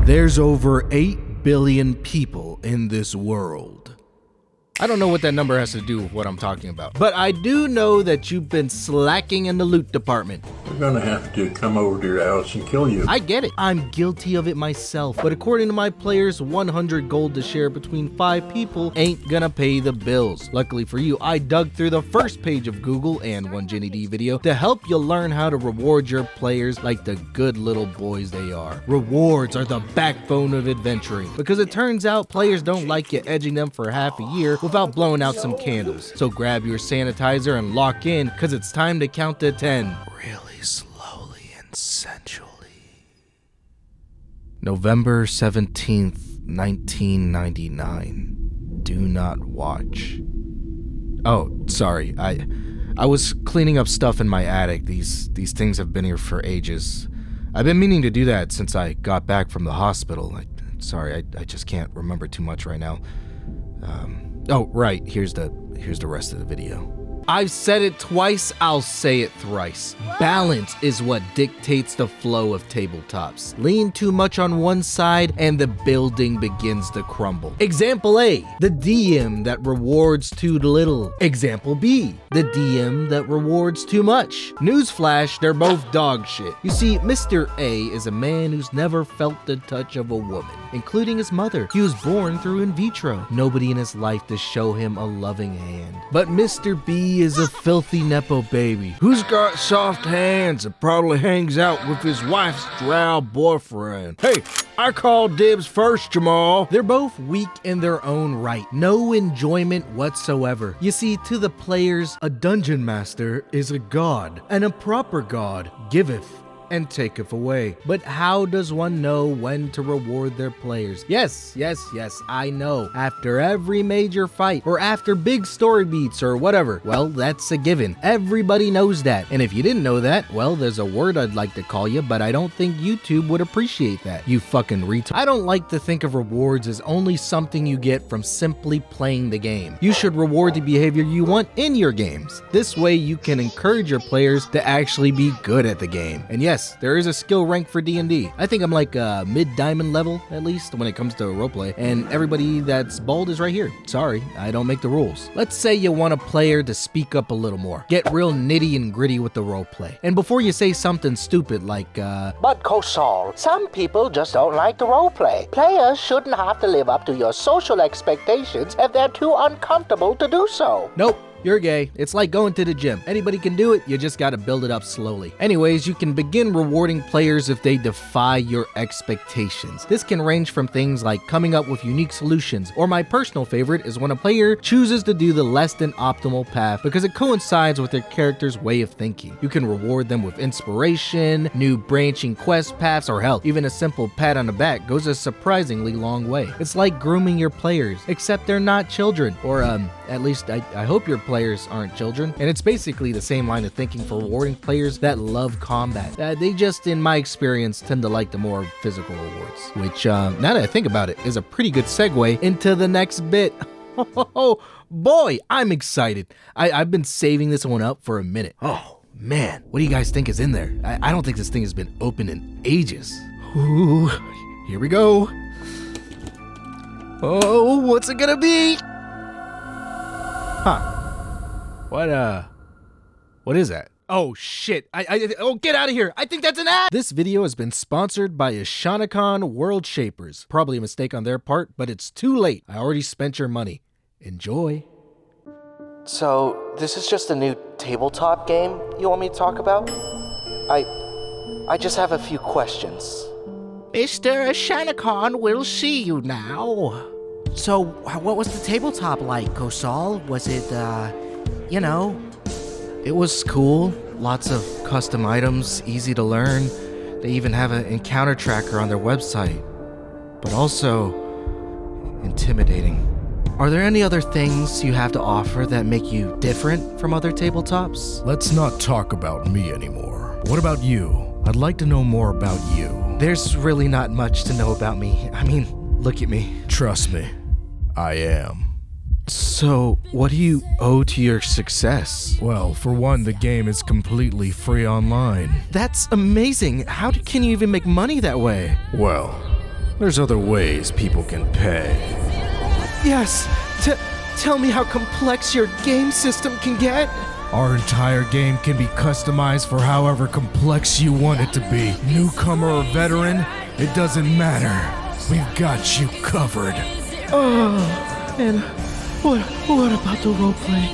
There's over 8 billion people in this world. I don't know what that number has to do with what I'm talking about, but I do know that you've been slacking in the loot department. We're gonna have to come over to your house and kill you. I get it. I'm guilty of it myself, but according to my players, 100 gold to share between 5 people ain't gonna pay the bills. Luckily for you, I dug through the first page of Google and one Jenny D video to help you learn how to reward your players like the good little boys they are. Rewards are the backbone of adventuring, because it turns out players don't like you edging them for half a year without blowing out some candles. So grab your sanitizer and lock in, cause it's time to count to 10. Really slowly and sensually. November 17th, 1999. Do not watch. Oh, sorry. I was cleaning up stuff in my attic. These things have been here for ages. I've been meaning to do that since I got back from the hospital. Sorry, I just can't remember too much right now. Oh, right, here's the rest of the video. I've said it twice, I'll say it thrice. Balance is what dictates the flow of tabletops. Lean too much on one side and the building begins to crumble. Example A, the DM that rewards too little. Example B, the DM that rewards too much. Newsflash, they're both dog shit. You see, Mr. A is a man who's never felt the touch of a woman, including his mother. He was born through in vitro. Nobody in his life to show him a loving hand. But Mr. B is a filthy nepo baby who's got soft hands and probably hangs out with his wife's drow boyfriend. Hey, I call dibs first, Jamal. They're both weak in their own right. No enjoyment whatsoever. You see, to the players, a dungeon master is a god, and a proper god giveth and taketh away. But how does one know when to reward their players? Yes, I know. After every major fight, or after big story beats, or whatever. Well, that's a given. Everybody knows that. And if you didn't know that, well, there's a word I'd like to call you, but I don't think YouTube would appreciate that. You fucking retard. I don't like to think of rewards as only something you get from simply playing the game. You should reward the behavior you want in your games. This way you can encourage your players to actually be good at the game. And yes, there is a skill rank for D&D. I think I'm like mid-diamond level, at least, when it comes to roleplay, and everybody that's bald is right here. Sorry, I don't make the rules. Let's say you want a player to speak up a little more. Get real nitty and gritty with the roleplay. And before you say something stupid like, But Kosal, some people just don't like the roleplay. Players shouldn't have to live up to your social expectations if they're too uncomfortable to do so. Nope. You're gay. It's like going to the gym. Anybody can do it, you just gotta build it up slowly. Anyways, you can begin rewarding players if they defy your expectations. This can range from things like coming up with unique solutions, or my personal favorite is when a player chooses to do the less than optimal path because it coincides with their character's way of thinking. You can reward them with inspiration, new branching quest paths, or hell, even a simple pat on the back goes a surprisingly long way. It's like grooming your players, except they're not children, or at least I hope your players aren't children. And it's basically the same line of thinking for rewarding players that love combat. They just, in my experience, tend to like the more physical rewards, which, now that I think about it, is a pretty good segue into the next bit. Oh boy, I'm excited. I've been saving this one up for a minute. Oh man, what do you guys think is in there? I don't think this thing has been opened in ages. Ooh, here we go. Oh, what's it gonna be? Huh. What is that? Oh shit, oh, get out of here. I think that's an ad. This video has been sponsored by Ashanacon World Shapers. Probably a mistake on their part, but it's too late. I already spent your money. Enjoy. So, this is just a new tabletop game you want me to talk about? I just have a few questions. Mr. Ashanacon will see you now. So, what was the tabletop like, Kosal? Was it, you know? It was cool. Lots of custom items, easy to learn. They even have an encounter tracker on their website. But also, intimidating. Are there any other things you have to offer that make you different from other tabletops? Let's not talk about me anymore. What about you? I'd like to know more about you. There's really not much to know about me. I mean, look at me. Trust me, I am. So, what do you owe to your success? Well, for one, the game is completely free online. That's amazing. How can you even make money that way? Well, There's other ways people can pay. Yes, tell me how complex your game system can get. Our entire game can be customized for however complex you want it to be. Newcomer or veteran, it doesn't matter. We've got you covered. Oh, and what about the roleplay?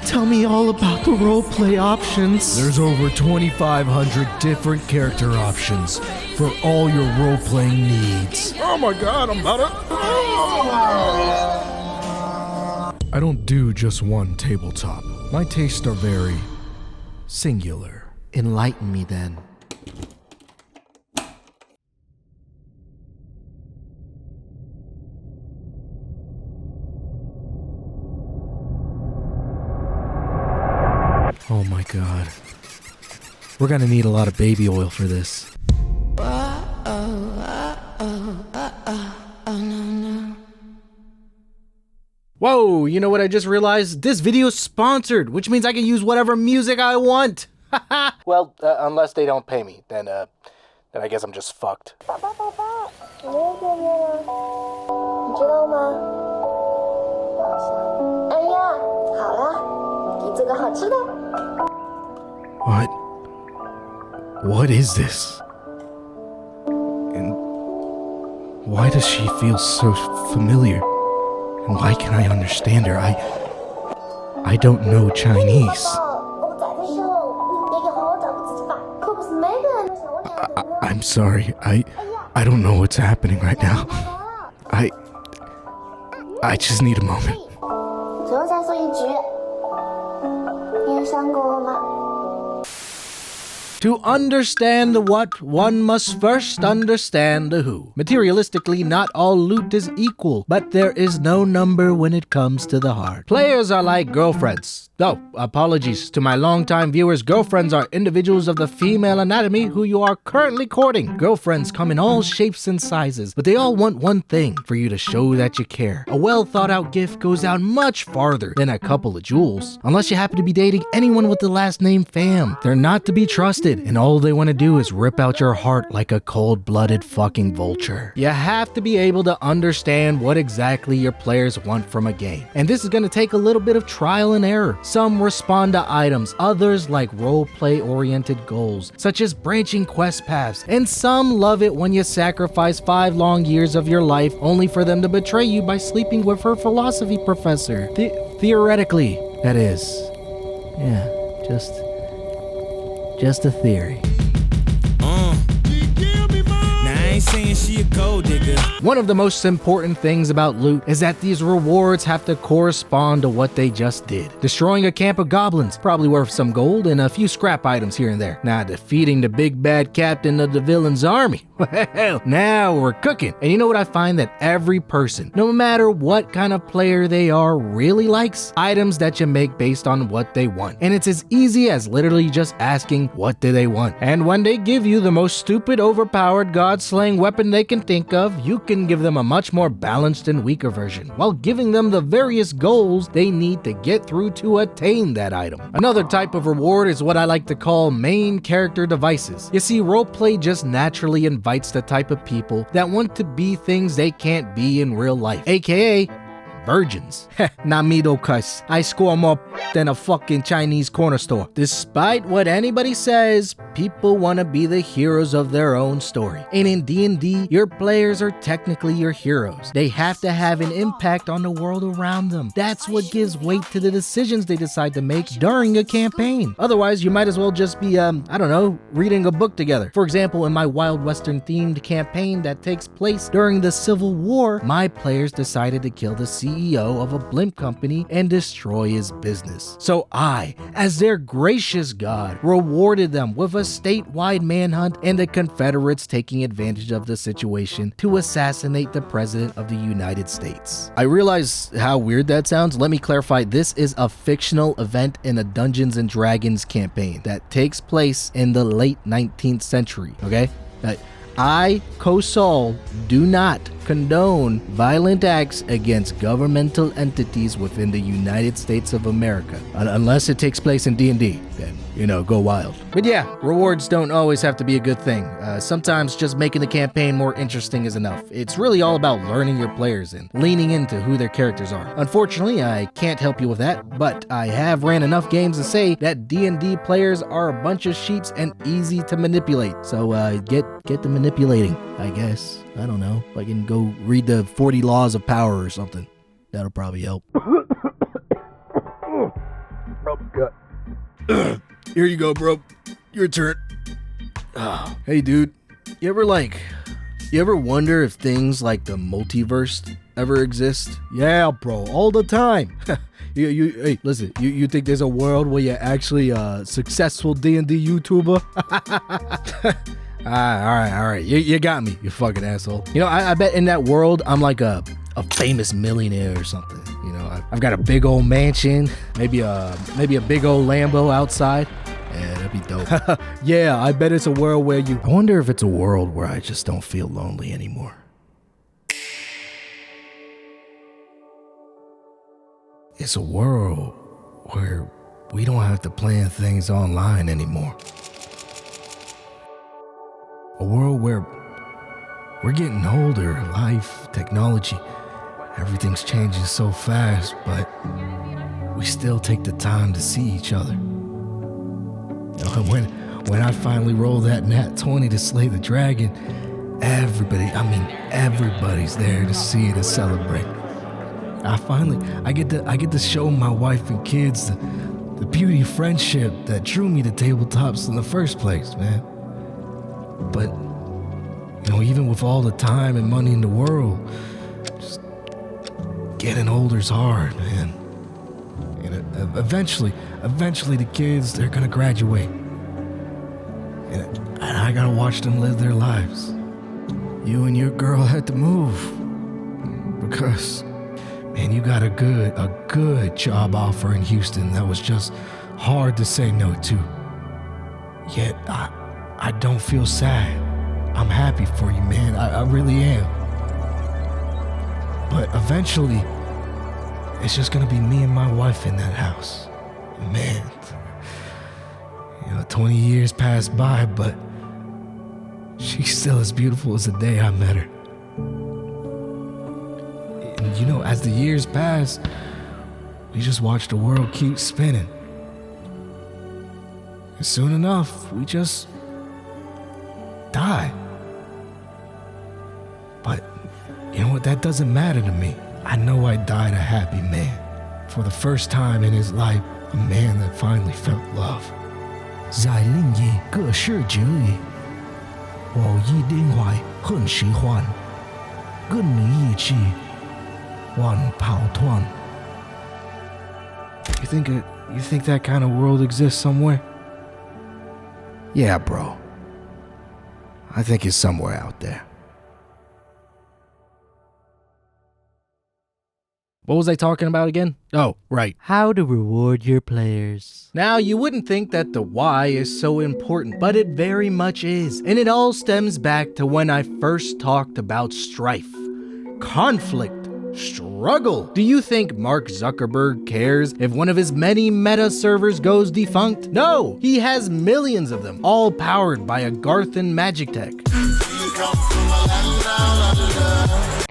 Tell me all about the roleplay options. There's over 2,500 different character options for all your role-playing needs. Oh my god, I'm about to... I don't do just one tabletop. My tastes are very singular. Enlighten me then. Oh my god. We're gonna need a lot of baby oil for this. Whoa, you know what I just realized? This video's sponsored, which means I can use whatever music I want. Well, unless they don't pay me, then I guess I'm just fucked. 爸爸，你又见面了，你知道吗？好像。哎呀，好了，给你做个好吃的。 What is this? And why does she feel so familiar? And why can't I understand her? I don't know Chinese. 我在的时候，你别给好好照顾自己吧，可不是每个人都像我那样的呢。 I'm sorry. I don't know what's happening right now. I just need a moment. 最后再说一句，你有想过我吗？ To understand the what, one must first understand the who. Materialistically, not all loot is equal, but there is no number when it comes to the heart. Players are like girlfriends. Oh, apologies to my longtime viewers. Girlfriends are individuals of the female anatomy who you are currently courting. Girlfriends come in all shapes and sizes, but they all want one thing: for you to show that you care. A well thought out gift goes out much farther than a couple of jewels. Unless you happen to be dating anyone with the last name Pham. They're not to be trusted, and all they want to do is rip out your heart like a cold-blooded fucking vulture. You have to be able to understand what exactly your players want from a game. And this is going to take a little bit of trial and error. Some respond to items, others like role-play-oriented goals, such as branching quest paths, and some love it when you sacrifice 5 long years of your life only for them to betray you by sleeping with her philosophy professor. Theoretically, that is. Yeah, just a theory. Saying she a gold digger. One of the most important things about loot is that these rewards have to correspond to what they just did. Destroying a camp of goblins, probably worth some gold and a few scrap items here and there. Now defeating the big bad captain of the villain's army. Well, now we're cooking. And you know what I find? That every person, no matter what kind of player they are, really likes items that you make based on what they want. And it's as easy as literally just asking, what do they want? And when they give you the most stupid, overpowered, god-slaying weapon they can think of, you can give them a much more balanced and weaker version, while giving them the various goals they need to get through to attain that item. Another type of reward is what I like to call main character devices. You see, roleplay just naturally invites the type of people that want to be things they can't be in real life, aka virgins. Not me though, cuz I score more than a fucking Chinese corner store. Despite what anybody says, people want to be the heroes of their own story. And in D&D, your players are technically your heroes. They have to have an impact on the world around them. That's what gives weight to the decisions they decide to make during a campaign. Otherwise, you might as well just be, I don't know, reading a book together. For example, in my Wild Western themed campaign that takes place during the Civil War, my players decided to kill the CEO of a blimp company and destroy his business. So I, as their gracious god, rewarded them with a statewide manhunt and the Confederates taking advantage of the situation to assassinate the President of the United States. I realize how weird that sounds. Let me clarify, this is a fictional event in a Dungeons and Dragons campaign that takes place in the late 19th century, okay? I, Kosal, do not condone violent acts against governmental entities within the United States of America, unless it takes place in D&D. Then go wild. But yeah, rewards don't always have to be a good thing. Sometimes just making the campaign more interesting is enough. It's really all about learning your players and leaning into who their characters are. Unfortunately, I can't help you with that, but I have ran enough games to say that D&D players are a bunch of sheeps and easy to manipulate. So get to manipulating, I guess. I don't know. I can go read the 40 Laws of Power or something. That'll probably help. Here you go, bro. Your turn. Hey, dude. You ever wonder if things like the multiverse ever exist? Yeah, bro. All the time. Hey, listen. You think there's a world where you're actually a successful D&D YouTuber? All right. You got me, you fucking asshole. I bet in that world I'm like a famous millionaire or something. I've got a big old mansion, maybe a big old Lambo outside. Yeah, that'd be dope. Yeah, I bet it's a world where I wonder if it's a world where I just don't feel lonely anymore. It's a world where we don't have to plan things online anymore. A world where we're getting older, life, technology, everything's changing so fast, but we still take the time to see each other. When I finally roll that nat 20 to slay the dragon, everybody's there to see it and celebrate. I get to show my wife and kids the beauty of friendship that drew me to tabletops in the first place, man. But even with all the time and money in the world, just getting older's hard, man. And eventually the kids, they're gonna graduate. And I gotta watch them live their lives. You and your girl had to move. Because, man, you got a good job offer in Houston that was just hard to say no to. Yet, I don't feel sad. I'm happy for you, man. I really am. But eventually, it's just gonna be me and my wife in that house. Man, 20 years passed by, but she's still as beautiful as the day I met her. And as the years pass, we just watch the world keep spinning. And soon enough, we just die. But you know what? That doesn't matter to me. I know I died a happy man. For the first time in his life, a man that finally felt love. 在另一个世界里，我一定会很喜欢跟你一起玩跑团。 You think that kind of world exists somewhere? Yeah, bro. I think it's somewhere out there. What was I talking about again? Oh, right. How to reward your players. Now, you wouldn't think that the why is so important, but it very much is. And it all stems back to when I first talked about strife, conflict, struggle. Do you think Mark Zuckerberg cares if one of his many meta servers goes defunct? No, he has millions of them, all powered by a Garthan magic tech.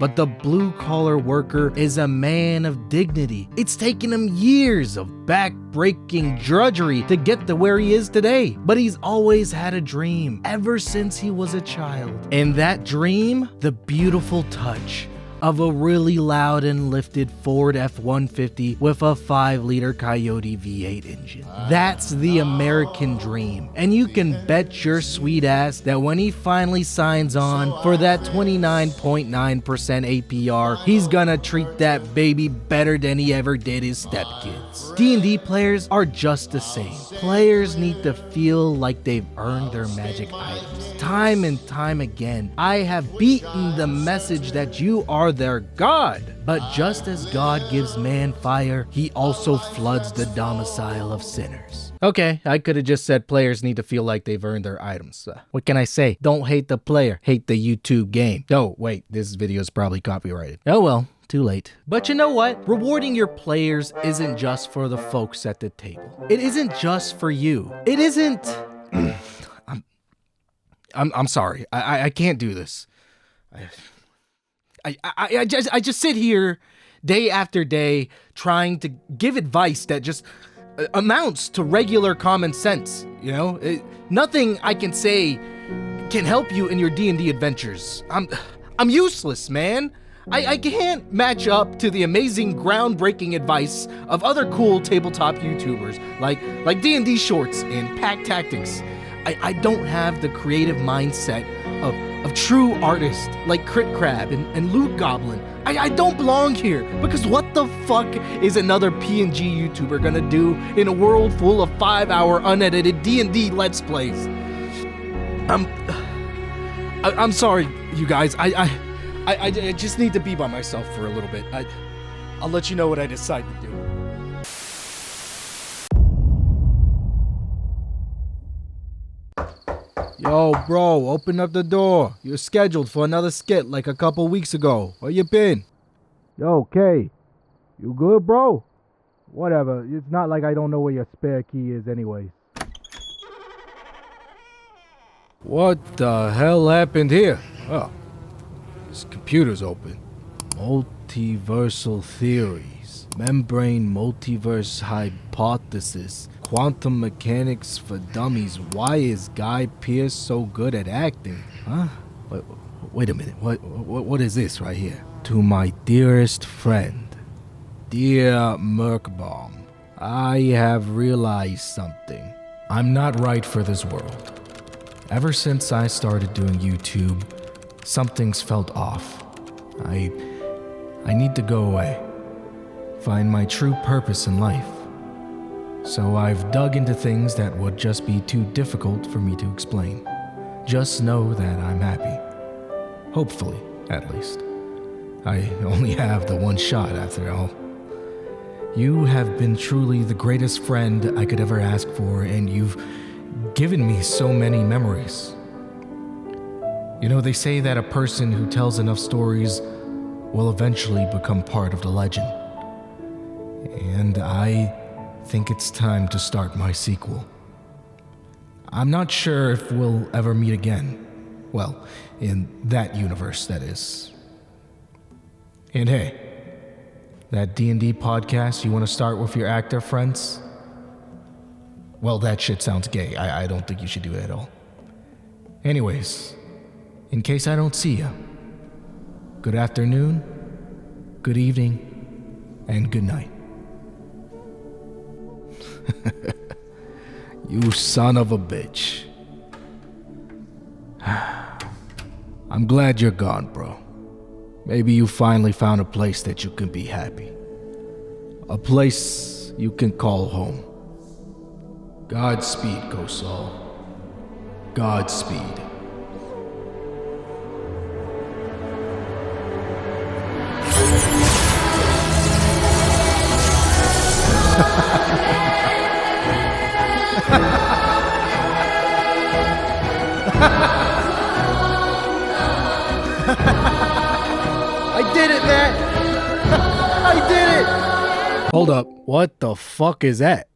But the blue-collar worker is a man of dignity. It's taken him years of back-breaking drudgery to get to where he is today. But he's always had a dream, ever since he was a child. And that dream, the beautiful touch of a really loud and lifted Ford F-150 with a 5-liter Coyote V8 engine. That's the American dream. And you can bet your sweet ass that when he finally signs on for that 29.9% APR, he's gonna treat that baby better than he ever did his stepkids. D&D players are just the same. Players need to feel like they've earned their magic items. Time and time again, I have beaten the message that you are their god. But just as God gives man fire, he also floods the domicile of sinners. Okay, I could have just said players need to feel like they've earned their items. What can I say? Don't hate the player, hate the YouTube game. Oh, wait, this video is probably copyrighted. Oh well, too late. But you know what? Rewarding your players isn't just for the folks at the table. It isn't just for you. It isn't... I'm sorry. I can't do this. I just sit here day after day trying to give advice that just amounts to regular common sense, you know? Nothing I can say can help you in your D&D adventures. I'm useless, man. I can't match up to the amazing groundbreaking advice of other cool tabletop YouTubers like D&D Shorts and Pack Tactics. I don't have the creative mindset of true artists like Crit Crab and Loot Goblin. I don't belong here, because what the fuck is another PNG YouTuber gonna do in a world full of 5-hour unedited D&D Let's Plays? I'm sorry, you guys. I just need to be by myself for a little bit. I'll let you know what I decide to do. Yo, bro, open up the door. You're scheduled for another skit like a couple weeks ago. Where you been? Yo, Kay. You good, bro? Whatever. It's not like I don't know where your spare key is anyways. What the hell happened here? Oh, this computer's open. Multiversal theories. Membrane multiverse hypothesis. Quantum mechanics for dummies. Why is Guy Pearce so good at acting? Huh? Wait a minute. What is this right here? To my dearest friend, dear Merkbaum, I have realized something. I'm not right for this world. Ever since I started doing YouTube, something's felt off. I need to go away. Find my true purpose in life. So I've dug into things that would just be too difficult for me to explain. Just know that I'm happy. Hopefully, at least. I only have the one shot after all. You have been truly the greatest friend I could ever ask for, and you've given me so many memories. You know, they say that a person who tells enough stories will eventually become part of the legend. And I think it's time to start my sequel. I'm not sure if we'll ever meet again. Well, in that universe, that is. And hey, that D&D podcast you want to start with your actor friends? Well, that shit sounds gay. I don't think you should do it at all. Anyways, in case I don't see you, good afternoon, good evening, and good night. You son of a bitch. I'm glad you're gone, bro. Maybe you finally found a place that you can be happy. A place you can call home. Godspeed, Kosal. Godspeed. I did it, man! I did it! Hold up, what the fuck is that?